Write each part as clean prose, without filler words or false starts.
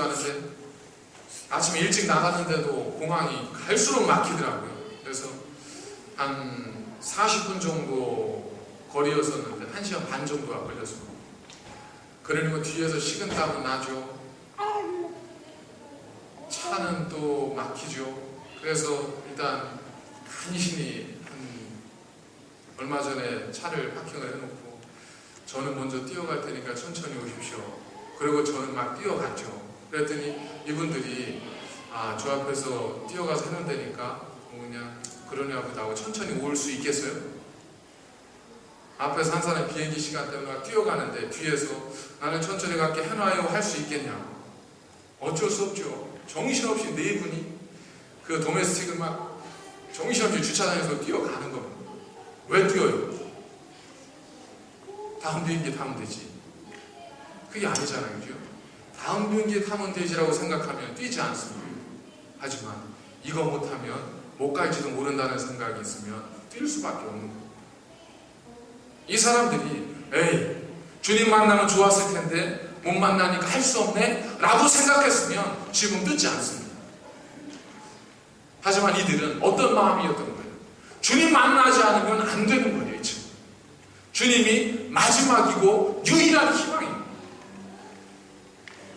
가는데 아침에 일찍 나갔는데도 공항이 갈수록 막히더라고요. 그래서 한 40분 정도 거리였었는데 1시간 반 정도가 걸렸어요. 그러니까 뒤에서 식은땀은 나죠. 차는 또 막히죠. 그래서 일단 간신히 얼마 전에 차를 파킹을 해놓고 저는 먼저 뛰어갈 테니까 천천히 오십시오. 그리고 저는 막 뛰어갔죠. 그랬더니 이분들이 저 앞에서 뛰어가서 해놓는다니까 그냥 그러냐고 나하고 천천히 올 수 있겠어요? 앞에서 한 사람이 비행기 시간 때문에 뛰어가는데 뒤에서 나는 천천히 갈게 해놔요 할 수 있겠냐고. 어쩔 수 없죠. 정신없이 네 분이 그 도메스틱을 막 정신없이 주차장에서 뛰어가는 겁니다. 왜 뛰어요? 다음 비행기 타면 되지. 그게 아니잖아요. 그죠? 다음 비행기 타면 되지라고 생각하면 뛰지 않습니다. 하지만 이거 못하면 못 갈지도 모른다는 생각이 있으면 뛸 수밖에 없는 거예요. 이 사람들이 에이 주님 만나면 좋았을 텐데 못 만나니까 할 수 없네 라고 생각했으면 지금 듣지 않습니다. 하지만 이들은 어떤 마음이었던 거예요? 주님 만나지 않으면 안 되는 거예요. 이 친구. 주님이 마지막이고 유일한 희망입니다.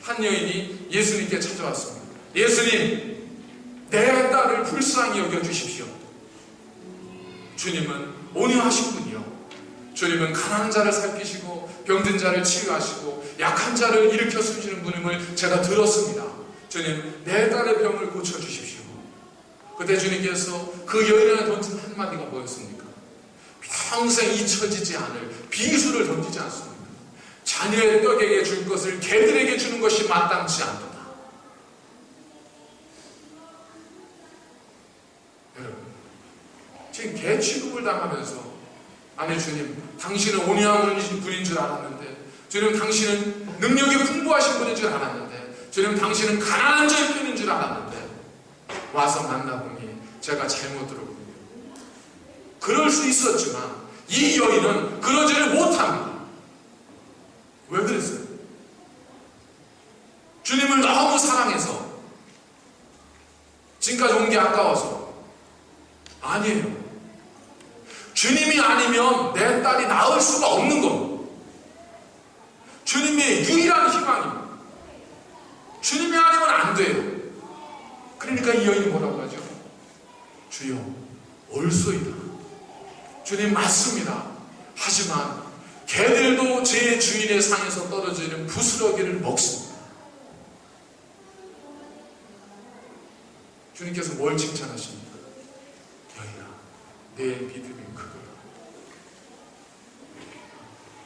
한 여인이 예수님께 찾아왔습니다. 예수님, 내 딸을 불쌍히 여겨주십시오. 주님은 온유하신 분이요. 주님은 가난한 자를 살피시고 병든 자를 치유하시고 약한 자를 일으켜 세우시는 분임을 제가 들었습니다. 주님, 내 딸의 병을 고쳐주십시오. 그때 주님께서 그 여인에게 던진 한마디가 뭐였습니까? 평생 잊혀지지 않을 비수를 던지지 않습니다. 자녀의 떡에게 줄 것을 개들에게 주는 것이 마땅치 않도다. 여러분, 지금 개 취급을 당하면서 아니 주님, 당신은 온유한 분인 줄 알았는데, 주님 당신은 능력이 풍부하신 분인 줄 알았는데, 주님 당신은 가난한 자의 편인 줄 알았는데 와서 만나보니 제가 잘못 들었군요. 그럴 수 있었지만 이 여인은 그러지를 못합니다. 왜 그랬어요? 주님을 너무 사랑해서, 지금까지 온 게 아까워서? 아니에요. 주님이 아니면 내 딸이 나을 수가 없는 겁니다. 주님의 유일한 희망입니다. 주님이 아니면 안 돼요. 그러니까 이 여인이 뭐라고 하죠? 주여, 옳소이다. 주님 맞습니다. 하지만 개들도 제 주인의 상에서 떨어지는 부스러기를 먹습니다. 주님께서 뭘 칭찬하십니까? 여인아, 내 믿음이 크구나.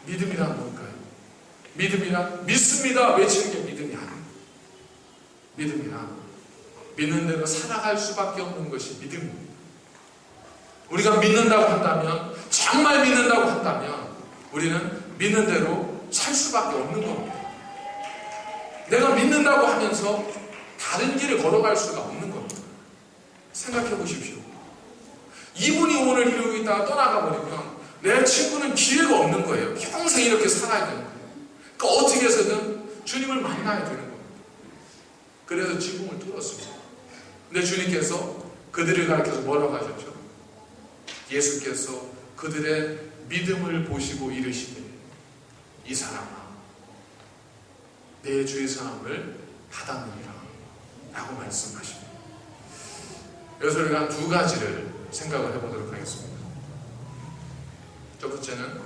믿음이란 뭘까요? 믿음이란 믿습니다 외치는 게 믿음이 아닙니다. 믿음이란 믿는 대로 살아갈 수밖에 없는 것이 믿음입니다. 우리가 믿는다고 한다면, 정말 믿는다고 한다면 우리는 믿는 대로 살 수밖에 없는 겁니다. 내가 믿는다고 하면서 다른 길을 걸어갈 수가 없는 겁니다. 생각해 보십시오. 이분이 오늘 이러고 있다가 떠나가 버리면 내 친구는 기회가 없는 거예요. 평생 이렇게 살아야 되는 거예요. 그러니까 어떻게 해서든 주님을 만나야 되는 겁니다. 그래서 지붕을 뚫었습니다. 근데 주님께서 그들을 가르쳐서 뭐라고 하셨죠? 예수께서 그들의 믿음을 보시고 이르시되, 이 사람아, 내 주의 사함을 받았느니라 라고 말씀하십니다. 여기서 우리가 한 두 가지를 생각을 해보도록 하겠습니다. 첫 번째는,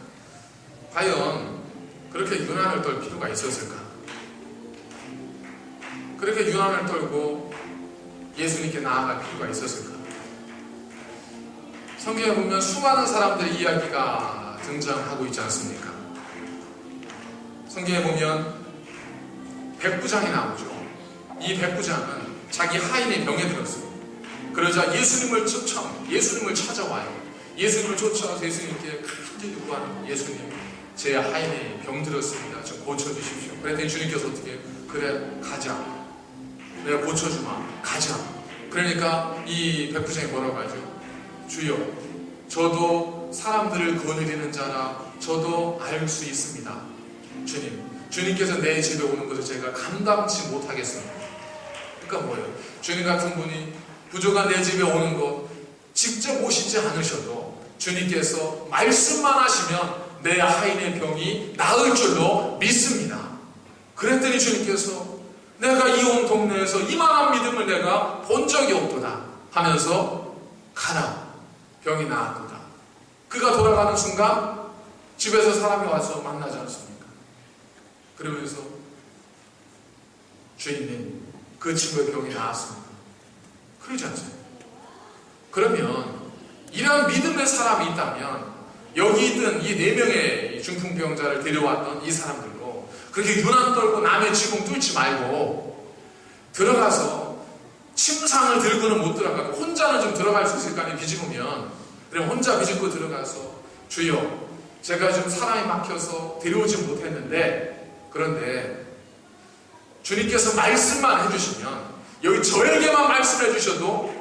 과연 그렇게 유난을 떨 필요가 있었을까? 그렇게 유난을 떨고 예수님께 나아갈 필요가 있었을까? 성경에 보면 수많은 사람들의 이야기가 등장하고 있지 않습니까? 성경에 보면 백부장이 나오죠. 이 백부장은 자기 하인의 병에 들었어요. 그러자 예수님을 찾아와요. 예수님을 쫓아와서 예수님께 간절히 요구하는, 예수님, 제 하인이 병 들었습니다. 좀 고쳐주십시오. 그랬더니 주님께서 어떻게, 그래, 가자. 내가 고쳐주마. 가자. 그러니까 이 백부장이 뭐라고 하죠? 주여, 저도 사람들을 거느리는 자라 저도 알 수 있습니다. 주님, 주님께서 내 집에 오는 것을 제가 감당치 못하겠습니다. 그러니까 뭐예요? 주님 같은 분이 부족한 내 집에 오는 것 직접 오시지 않으셔도 주님께서 말씀만 하시면 내 하인의 병이 나을 줄로 믿습니다. 그랬더니 주님께서 내가 이 온 동네에서 이만한 믿음을 내가 본 적이 없도다 하면서 가라, 병이 나았도다. 그가 돌아가는 순간 집에서 사람이 와서 만나지 않습니까? 그러면서 주인님, 그 친구의 병이 나았습니다. 그러지 않습니까? 그러면 이런 믿음의 사람이 있다면 여기 있던 이 4명의 중풍병자를 데려왔던 이 사람들도 그렇게 유난 떨고 남의 지붕 뚫지 말고 들어가서 침상을 들고는 못 들어가고 혼자는 좀 들어갈 수 있을 거 아니에요. 비집으면. 그럼 혼자 비집고 들어가서 주여, 제가 좀 사람이 막혀서 데려오지 못했는데, 그런데 주님께서 말씀만 해주시면, 여기 저에게만 말씀해 주셔도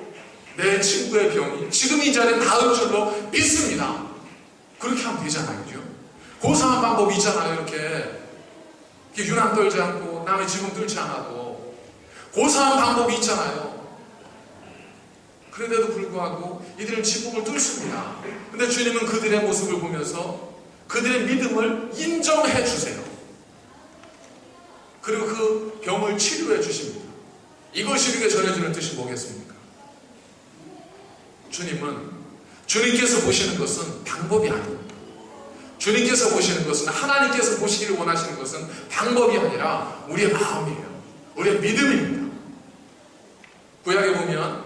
내 친구의 병이 지금 이 자리에 나을 줄로 믿습니다. 그렇게 하면 되잖아요. 그죠? 고상한 방법이 있잖아요. 이렇게 유난 떨지 않고 남의 지붕 뚫지 않아도 고상한 방법이 있잖아요. 그런데도 불구하고 이들은 지붕을 뚫습니다. 근데 주님은 그들의 모습을 보면서 그들의 믿음을 인정해 주세요. 그리고 그 병을 치료해 주십니다. 이것이 우리에게 전해주는 뜻이 뭐겠습니까? 주님께서 보시는 것은 방법이 아닙니다. 주님께서 보시는 것은, 하나님께서 보시기를 원하시는 것은 방법이 아니라 우리의 마음이에요. 우리의 믿음입니다. 구약에 보면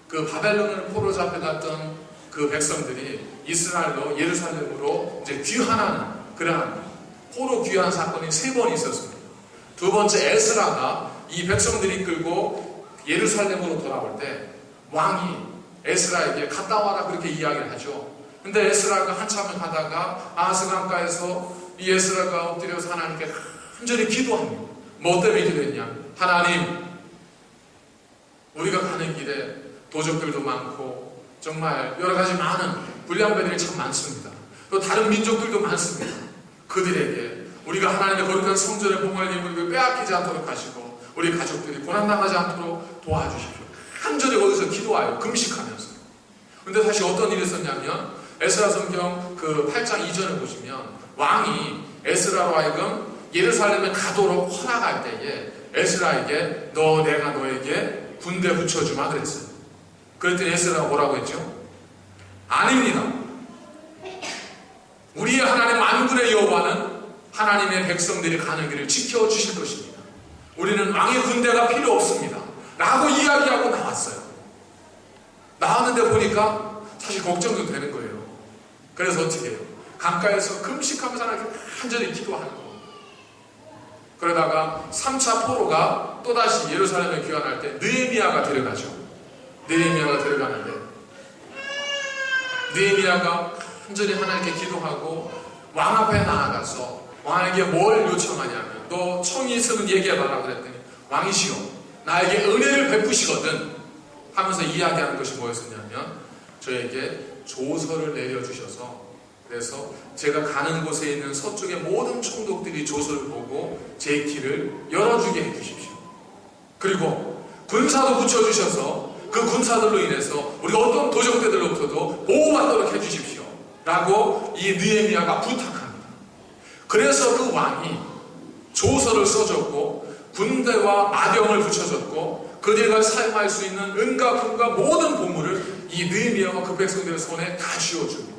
그 바벨론을 포로 잡혀갔던 그 백성들이 이스라엘로 예루살렘으로 이제 귀환하는 그러한 포로 귀환 사건이 3번 있었습니다. 두 번째, 에스라가 이 백성들이 끌고 예루살렘으로 돌아올 때 왕이 에스라에게 갔다 와라 그렇게 이야기를 하죠. 근데 에스라가 한참을 가다가 아하스강가에서 이 에스라가 엎드려서 하나님께 간절히 기도합니다. 뭐 때문에 기도했냐? 하나님, 우리가 가는 길에 도적들도 많고 정말 여러 가지 많은 불량배들이 참 많습니다. 또 다른 민족들도 많습니다. 그들에게 우리가 하나님의 거룩한 성전의 봉헌의 예물을 빼앗기지 않도록 하시고 우리 가족들이 고난당하지 않도록 도와주십시오. 간절히 거기서 기도하여 금식하면서. 근데 사실 어떤 일이 있었냐면 에스라 성경 그 8장 이전을 보시면 왕이 에스라로 하여금 예루살렘에 가도록 허락할 때에 에스라에게 내가 너에게 군대 붙여주마 그랬어요. 그랬더니 에스라가 뭐라고 했죠? 아닙니다. 우리의 하나님 만군의 여호와는 하나님의 백성들이 가는 길을 지켜주실 것입니다. 우리는 왕의 군대가 필요 없습니다. 라고 이야기하고 나왔어요. 나왔는데 보니까 사실 걱정도 되는 거예요. 그래서 어떻게 해요? 강가에서 금식하면서 하나님께 간절히 기도하는 겁니다. 그러다가 3차 포로가 또다시 예루살렘에 귀환할 때 느헤미야가 데려가죠. 느헤미야가 데려가는데 느헤미야가 간절히 하나님께 기도하고 왕 앞에 나아가서 왕에게 뭘 요청하냐면 너 청이 있으면 얘기해봐라 그랬더니 왕이시여 나에게 은혜를 베푸시거든 하면서 이야기하는 것이 뭐였었냐면 저에게 조서를 내려주셔서 그래서 제가 가는 곳에 있는 서쪽의 모든 총독들이 조서를 보고 제 길을 열어주게 해주십시오. 그리고 군사도 붙여주셔서 그 군사들로 인해서 우리가 어떤 도적들로부터도 보호받도록 해주십시오. 라고 이 느헤미야가 부탁합니다. 그래서 그 왕이 조서를 써줬고 군대와 마병을 붙여줬고 그들과 사용할 수 있는 은과 금과 모든 보물을 이 느헤미야와 그 백성들의 손에 다 쥐어줍니다.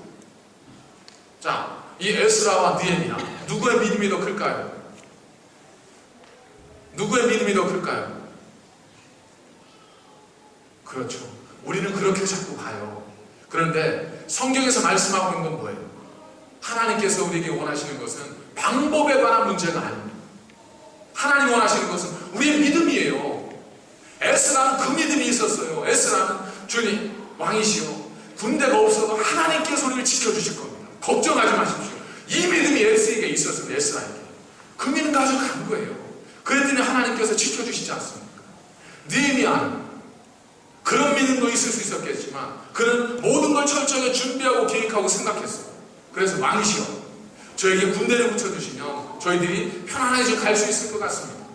자, 이 에스라와 느헤미야 누구의 믿음이 더 클까요? 누구의 믿음이 더 클까요? 그렇죠. 우리는 그렇게 자꾸 봐요. 그런데 성경에서 말씀하고 있는 건 뭐예요? 하나님께서 우리에게 원하시는 것은 방법에 관한 문제가 아닙니다. 하나님 원하시는 것은 우리의 믿음이에요. 에스라는 그 믿음이 있었어요. 에스라는 주님 왕이시여 군대가 없어도 하나님께서 우리를 지켜주실 겁니다. 걱정하지 마십시오. 이 믿음이 에스에게 있었습니다. 에스라에게. 그 믿음 가지고 간 거예요. 그랬더니 하나님께서 지켜주시지 않습니까? 느헤미야는 그런 믿음도 있을 수 있었겠지만 그는 모든 걸 철저하게 준비하고 계획하고 생각했어요. 그래서 왕이시여 저에게 군대를 붙여주시면 저희들이 편안하게 갈 수 있을 것 같습니다.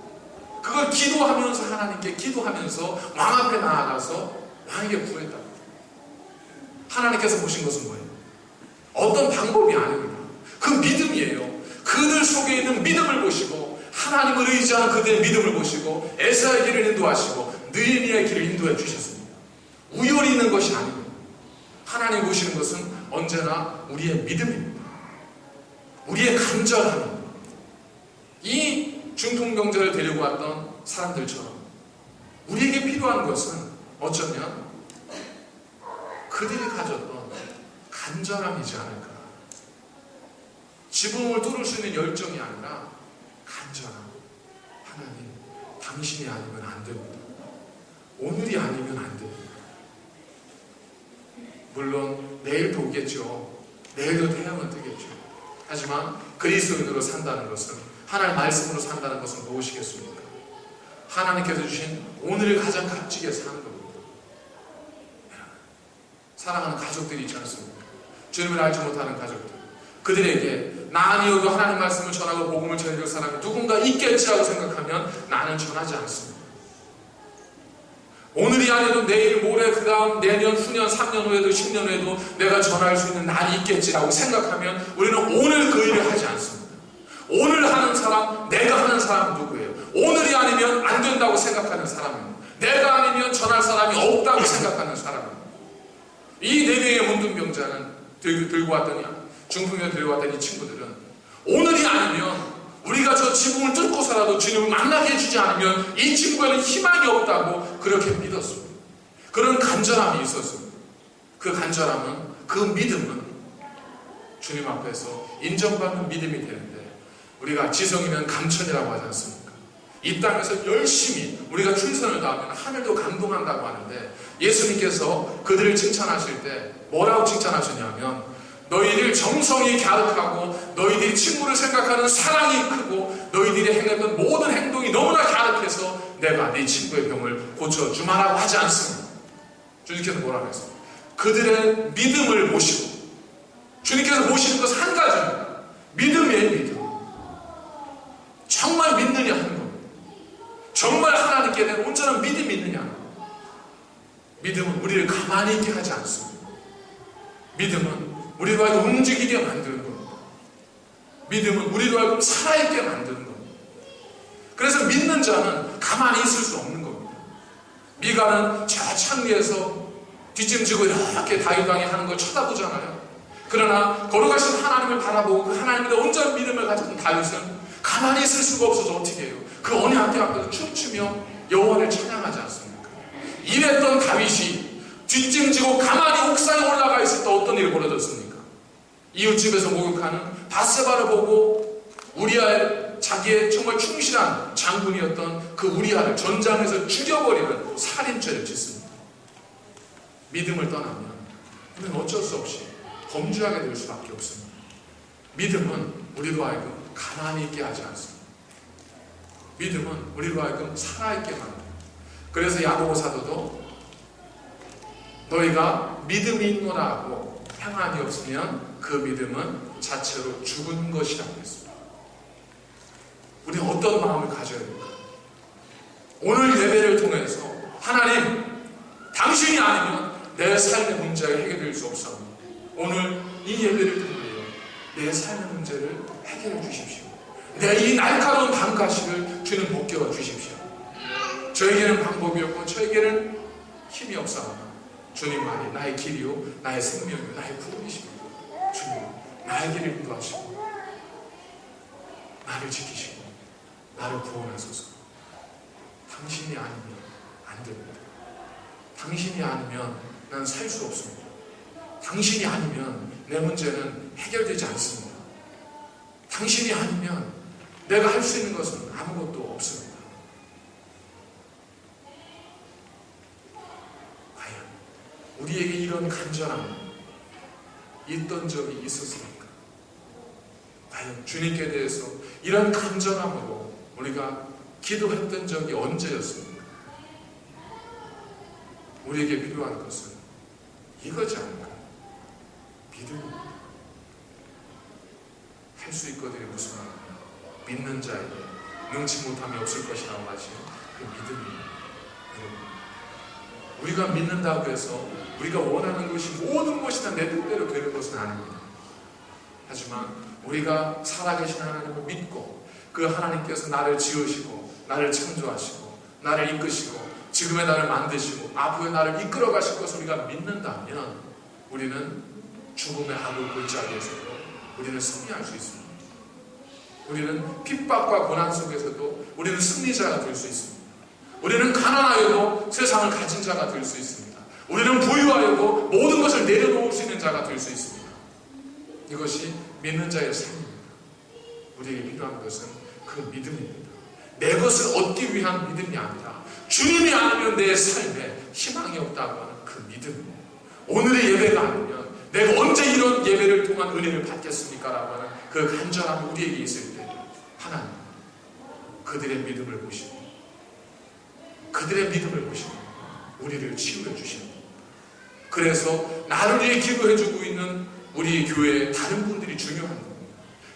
그걸 기도하면서 하나님께 기도하면서 왕 앞에 나아가서 왕에게 구했다. 하나님께서 보신 것은 뭐예요? 어떤 방법이 아닙니다. 그 믿음이에요. 그들 속에 있는 믿음을 보시고 하나님을 의지하는 그들의 믿음을 보시고 에사의 길을 인도하시고 느헤미야의 길을 인도해 주셨습니다. 우연히 있는 것이 아닙니다. 하나님 보시는 것은 언제나 우리의 믿음입니다. 우리의 간절함입니다. 이 중풍병자를 데리고 왔던 사람들처럼 우리에게 필요한 것은 어쩌면 그들이 가졌던 간절함이지 않을까. 지붕을 뚫을 수 있는 열정이 아니라 간절함. 하나님, 당신이 아니면 안 됩니다. 오늘이 아니면 안 됩니다. 물론 내일도 오겠죠. 내일도 태양은 뜨겠죠. 하지만 그리스도인으로 산다는 것은, 하나님의 말씀으로 산다는 것은 무엇이겠습니까? 하나님께서 주신 오늘을 가장 값지게 사는 겁니다. 사랑하는 가족들이 있지 않습니까? 주님을 알지 못하는 가족들, 그들에게 나 아니어도 하나님 말씀을 전하고 복음을 전해줄 사람이 누군가 있겠지라고 생각하면 나는 전하지 않습니다. 오늘이 아니어도 내일, 모레, 그 다음 내년, 후년, 3년 후에도 10년 후에도 내가 전할 수 있는 날이 있겠지라고 생각하면 우리는 오늘 그 일을 하지 않습니다. 오늘 하는 사람, 내가 하는 사람은 누구예요? 오늘이 아니면 안 된다고 생각하는 사람입니다. 내가 아니면 전할 사람이 없다고 생각하는 사람입니다. 이 4명의 문둥병자는 들고 왔더니, 중풍병을 들고 왔던 이 친구들은 오늘이 아니면 우리가 저 지붕을 뚫고서라도 주님을 만나게 해주지 않으면 이 친구에는 희망이 없다고 그렇게 믿었습니다. 그런 간절함이 있었습니다. 그 간절함은, 그 믿음은 주님 앞에서 인정받는 믿음이 되는데, 우리가 지성이면 감천이라고 하지 않습니까? 이 땅에서 열심히 우리가 충성을 다하면 하늘도 감동한다고 하는데, 예수님께서 그들을 칭찬하실 때 뭐라고 칭찬하셨냐면, 너희들 정성이 갸륵하고 너희들이 친구를 생각하는 사랑이 크고 너희들이 행했던 모든 행동이 너무나 갸륵해서 내가 네 친구의 병을 고쳐주마라고 하지 않습니다. 주님께서 뭐라고 했어요? 그들의 믿음을 보시고, 주님께서 보시는 것은 한 가지입니다. 믿음이에요, 믿음. 정말 믿느냐 하는 겁니다. 정말 하나님께 대한 온전한 믿음이 있느냐. 믿음은 우리를 가만히 있게 하지 않습니다. 믿음은 우리로 하여금 움직이게 만드는 겁니다. 믿음은 우리로 하여금 살아있게 만드는 겁니다. 그래서 믿는 자는 가만히 있을 수 없는 겁니다. 미가는 저 창리에서 뒷짐지고 이렇게 다윗 왕이 하는 걸 쳐다보잖아요. 그러나 거룩하신 하나님을 바라보고 그 하나님에 대한 온전한 믿음을 가진 다윗은 가만히 있을 수가 없어서 어떻게 해요? 그 언약궤 앞에서 춤추며 여호와를 찬양하지 않습니까? 이랬던 다윗이 뒷짐지고 가만히 옥상에 올라가 있을 때 어떤 일이 벌어졌습니까? 이웃집에서 목욕하는 밧세바를 보고 우리아의, 자기의 정말 충실한 장군이었던 그 우리아를 전장에서 죽여버리는 살인죄를 짓습니다. 믿음을 떠나면 우리는 어쩔 수 없이 범죄하게 될 수밖에 없습니다. 믿음은 우리로 하여금 가만히 있게 하지 않습니다. 믿음은 우리로 하여금 살아있게 만듭니다. 그래서 야고보 사도도 너희가 믿음이 있노라 하고 평안이 없으면 그 믿음은 자체로 죽은 것이라고 했습니다. 우리는 어떤 마음을 가져야 됩니까? 오늘 예배를 통해서 하나님, 당신이 아니면 내 삶의 문제가 해결될 수 없사오니 오늘 이 예배를 통하여 내 삶의 문제를 해결해 주십시오. 내 이 날카로운 밤가시를 주는 목격해 주십시오. 저에게는 방법이 없고 저에게는 힘이 없사오나 주님만이 나의 길이요 나의 생명이요 나의 구원이십니다. 주님, 나의 길을 인도하시고 나를 지키시고 나를 구원하소서. 당신이 아니면 안 됩니다. 당신이 아니면 난 살 수 없습니다. 당신이 아니면 내 문제는 해결되지 않습니다. 당신이 아니면 내가 할 수 있는 것은 아무것도 없습니다. 과연 우리에게 이런 간절함이 있던 적이 있었습니까? 과연 주님께 대해서 이런 간절함으로 우리가 기도했던 적이 언제였습니까? 우리에게 필요한 것은 이거지 않을까? 믿음입니다. 할 수 있거든요. 무슨 말이에요? 믿는 자에게 능치 못함이 없을 것이라고 하지. 그 믿음이에요. 여러분, 우리가 믿는다고 해서 우리가 원하는 것이 모든 것이 다 내 뜻대로 되는 것은 아닙니다. 하지만 우리가 살아계신 하나님을 믿고 그 하나님께서 나를 지으시고 나를 창조하시고 나를 이끄시고 지금의 나를 만드시고 앞으로의 나를 이끌어 가실 것을 우리가 믿는다면 우리는 죽음의 악을 골짜기에서도 우리는 승리할 수 있습니다. 우리는 핍박과 고난 속에서도 우리는 승리자가 될 수 있습니다. 우리는 가난하여도 세상을 가진 자가 될 수 있습니다. 우리는 부유하여도 모든 것을 내려놓을 수 있는 자가 될 수 있습니다. 이것이 믿는 자의 삶입니다. 우리에게 필요한 것은 그 믿음입니다. 내 것을 얻기 위한 믿음이 아니라 주님이 아니면 내 삶에 희망이 없다고 하는 그 믿음입니다. 오늘의 예배가 아니면 내가 언제 이런 예배를 통한 은혜를 받겠습니까? 라고 하는 그 간절함이 우리에게 있을 때 하나님 그들의 믿음을 보시고 그들의 믿음을 보시고 우리를 치유해 주시는 겁니다. 그래서 나를 위해 기도해주고 있는 우리 교회의 다른 분들이 중요한 겁니다.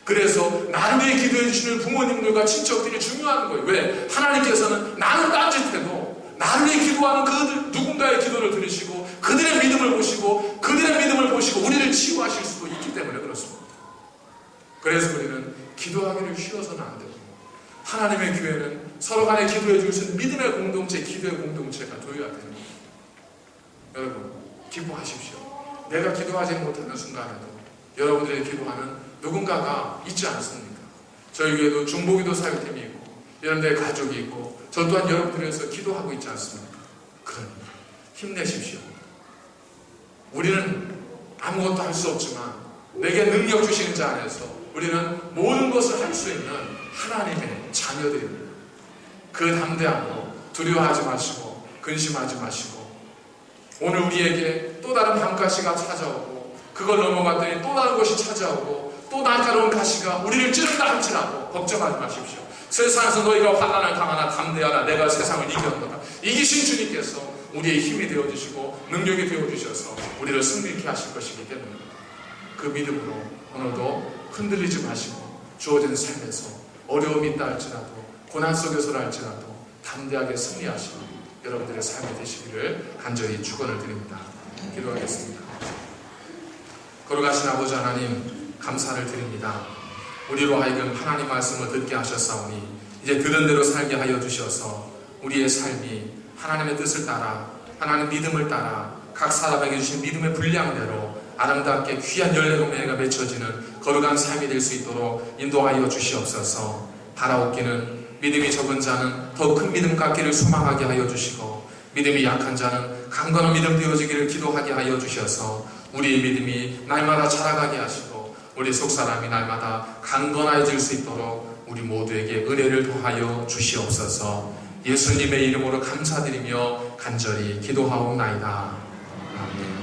그래서 나를 위해 기도해 주시는 부모님들과 친척들이 중요한 거예요. 왜? 하나님께서는 나는 딴짓해도 나를 위해 기도하는 그들 누군가의 기도를 들으시고 그들의 믿음을 보시고 그들의 믿음을 보시고 우리를 치유하실 수도 있기 때문에 그렇습니다. 그래서 우리는 기도하기를 쉬어서는 안 되고 하나님의 교회는 서로 간에 기도해 줄 수 있는 믿음의 공동체, 기도의 공동체가 되어야 되는 겁니다. 여러분 기도하십시오. 내가 기도하지 못하는 순간에도 여러분들의 기도하는 누군가가 있지 않습니까? 저희 교회도 중보기도 사역팀이 있고 여러분들의 가족이 있고 저 또한 여러분들을 위해서 기도하고 있지 않습니까? 그러니 힘내십시오. 우리는 아무것도 할 수 없지만 내게 능력 주시는 자 안에서 우리는 모든 것을 할 수 있는 하나님의 자녀들입니다. 그 담대함으로 두려워하지 마시고 근심하지 마시고 오늘 우리에게 또 다른 밤가시가 찾아오고 그걸 넘어갔더니 또 다른 것이 찾아오고 또 날카로운 가시가 우리를 찌른다 할지라도 걱정하지 마십시오. 세상에서 너희가 환난을 당하나 담대하라. 내가 세상을 이겼노라. 이기신 주님께서 우리의 힘이 되어주시고 능력이 되어주셔서 우리를 승리케 하실 것이기 때문입니다. 그 믿음으로 오늘도 흔들리지 마시고 주어진 삶에서 어려움이 있다 할지라도 고난 속에서라 할지라도 담대하게 승리하시는 여러분들의 삶이 되시기를 간절히 축원을 드립니다. 기도하겠습니다. 거룩하신 아버지 하나님 감사를 드립니다. 우리로 하여금 하나님 말씀을 듣게 하셨사오니 이제 들은 대로 살게 하여 주셔서 우리의 삶이 하나님의 뜻을 따라 하나님의 믿음을 따라 각 사람에게 주신 믿음의 분량대로 아름답게 귀한 열매로 매가 맺혀지는 거룩한 삶이 될 수 있도록 인도하여 주시옵소서. 바라옵기는 믿음이 적은 자는 더 큰 믿음 갖기를 소망하게 하여 주시고 믿음이 약한 자는 강건한 믿음 되어지기를 기도하게 하여 주셔서 우리의 믿음이 날마다 자라가게 하시고 우리 속사람이 날마다 강건해질 수 있도록 우리 모두에게 은혜를 더하여 주시옵소서. 예수님의 이름으로 감사드리며 간절히 기도하옵나이다. 아멘.